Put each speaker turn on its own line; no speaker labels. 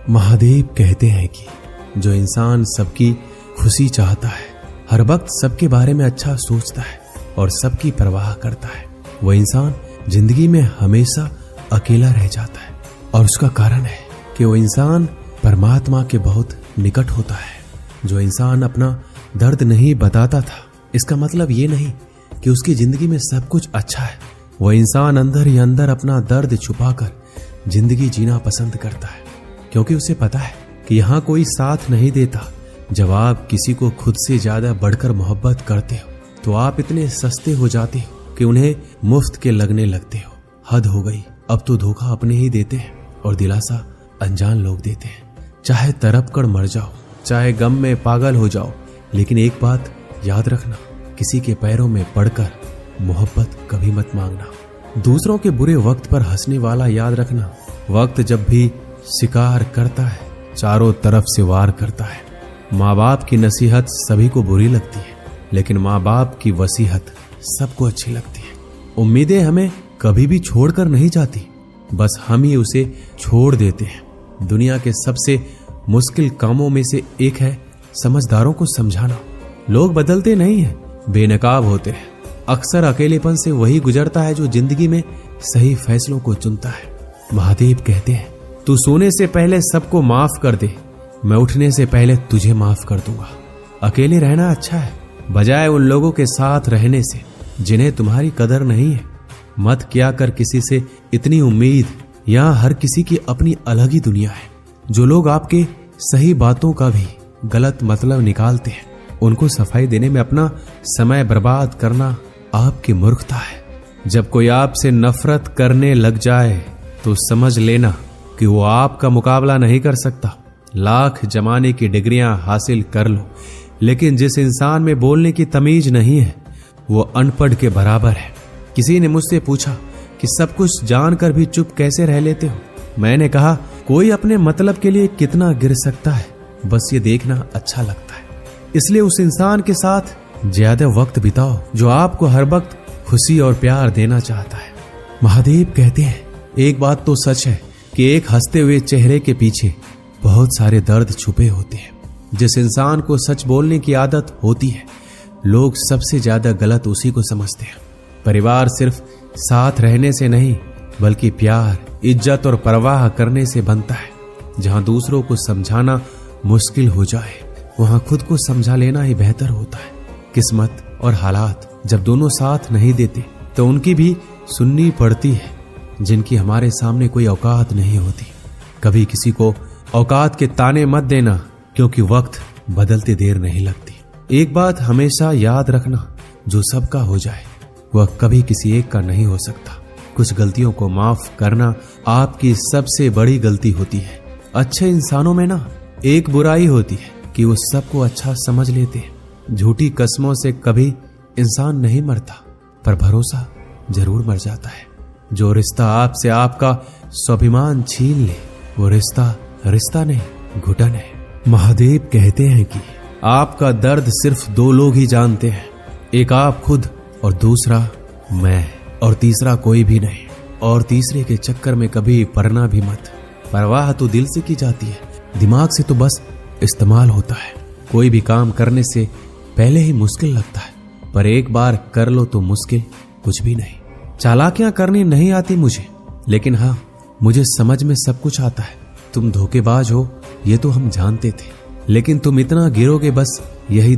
महादेव कहते हैं कि जो इंसान सबकी खुशी चाहता है, हर वक्त सबके बारे में अच्छा सोचता है और सबकी परवाह करता है, वह इंसान जिंदगी में हमेशा अकेला रह जाता है। और उसका कारण है कि वो इंसान परमात्मा के बहुत निकट होता है। जो इंसान अपना दर्द नहीं बताता था, इसका मतलब ये नहीं कि उसकी जिंदगी में सब कुछ अच्छा है। वह इंसान अंदर ही अंदर अपना दर्द छुपाकर जिंदगी जीना पसंद करता है, क्योंकि उसे पता है कि यहाँ कोई साथ नहीं देता। जब आप किसी को खुद से ज्यादा बढ़कर मोहब्बत करते हो तो आप इतने सस्ते हो जाते हो कि उन्हें मुफ्त के लगने लगते हो। हद हो गई, अब तो धोखा अपने ही देते हैं और दिलासा अनजान लोग देते हैं। चाहे तड़प कर मर जाओ, चाहे गम में पागल हो जाओ, लेकिन एक बात याद रखना, किसी के पैरों में पड़कर मोहब्बत कभी मत मांगना। दूसरों के बुरे वक्त पर हंसने वाला याद रखना, वक्त जब भी शिकार करता है चारों तरफ से वार करता है। माँ बाप की नसीहत सभी को बुरी लगती है, लेकिन माँ बाप की वसीहत सबको अच्छी लगती है। उम्मीदें हमें कभी भी छोड़कर नहीं जाती, बस हम ही उसे छोड़ देते हैं। दुनिया के सबसे मुश्किल कामों में से एक है समझदारों को समझाना। लोग बदलते नहीं हैं, बेनकाब होते हैं। अक्सर अकेलेपन से वही गुजरता है जो जिंदगी में सही फैसलों को चुनता है। महादेव कहते हैं, तू सोने से पहले सबको माफ कर दे, मैं उठने से पहले तुझे माफ कर दूंगा। अकेले रहना अच्छा है, बजाय उन लोगों के साथ रहने से जिन्हें तुम्हारी कदर नहीं है। मत क्या कर किसी से इतनी उम्मीद, यहाँ हर किसी की अपनी अलग ही दुनिया है। जो लोग आपके सही बातों का भी गलत मतलब निकालते हैं, उनको सफाई देने में अपना समय बर्बाद करना आपकी मूर्खता है। जब कोई आपसे नफरत करने लग जाए तो समझ लेना कि वो आपका मुकाबला नहीं कर सकता। लाख जमाने की डिग्रियां हासिल कर लो, लेकिन जिस इंसान में बोलने की तमीज नहीं है वो अनपढ़ के बराबर है। किसी ने मुझसे पूछा कि सब कुछ जानकर भी चुप कैसे रह लेते हो। मैंने कहा, कोई अपने मतलब के लिए कितना गिर सकता है, बस ये देखना अच्छा लगता है। इसलिए उस इंसान के साथ ज्यादा वक्त बिताओ जो आपको हर वक्त खुशी और प्यार देना चाहता है। महादेव कहते हैं, एक बात तो सच है कि एक हंसते हुए चेहरे के पीछे बहुत सारे दर्द छुपे होते हैं। जिस इंसान को सच बोलने की आदत होती है, लोग सबसे ज्यादा गलत उसी को समझते हैं। परिवार सिर्फ साथ रहने से नहीं, बल्कि प्यार, इज्जत और परवाह करने से बनता है। जहां दूसरों को समझाना मुश्किल हो जाए, वहां खुद को समझा लेना ही बेहतर होता है। किस्मत और हालात जब दोनों साथ नहीं देते तो उनकी भी सुननी पड़ती है, जिनकी हमारे सामने कोई औकात नहीं होती। कभी किसी को औकात के ताने मत देना, क्योंकि वक्त बदलते देर नहीं लगती। एक बात हमेशा याद रखना, जो सबका हो जाए वह कभी किसी एक का नहीं हो सकता। कुछ गलतियों को माफ करना आपकी सबसे बड़ी गलती होती है। अच्छे इंसानों में ना एक बुराई होती है कि वो सबको अच्छा समझ लेते हैं। झूठी कसमों से कभी इंसान नहीं मरता, पर भरोसा जरूर मर जाता है। जो रिश्ता आपसे आपका स्वाभिमान छीन ले, वो रिश्ता रिश्ता नहीं, घुटन है। महादेव कहते हैं कि आपका दर्द सिर्फ दो लोग ही जानते हैं, एक आप खुद और दूसरा मैं, और तीसरा कोई भी नहीं। और तीसरे के चक्कर में कभी पड़ना भी मत। परवाह तो दिल से की जाती है, दिमाग से तो बस इस्तेमाल होता है। कोई भी काम करने से पहले ही मुश्किल लगता है, पर एक बार कर लो तो मुश्किल कुछ भी नहीं। चालाकियां करनी नहीं आती मुझे, लेकिन हाँ, मुझे समझ में सब कुछ आता है। तुम धोखेबाज हो ये तो हम जानते थे, लेकिन तुम इतना गिरोगे बस यही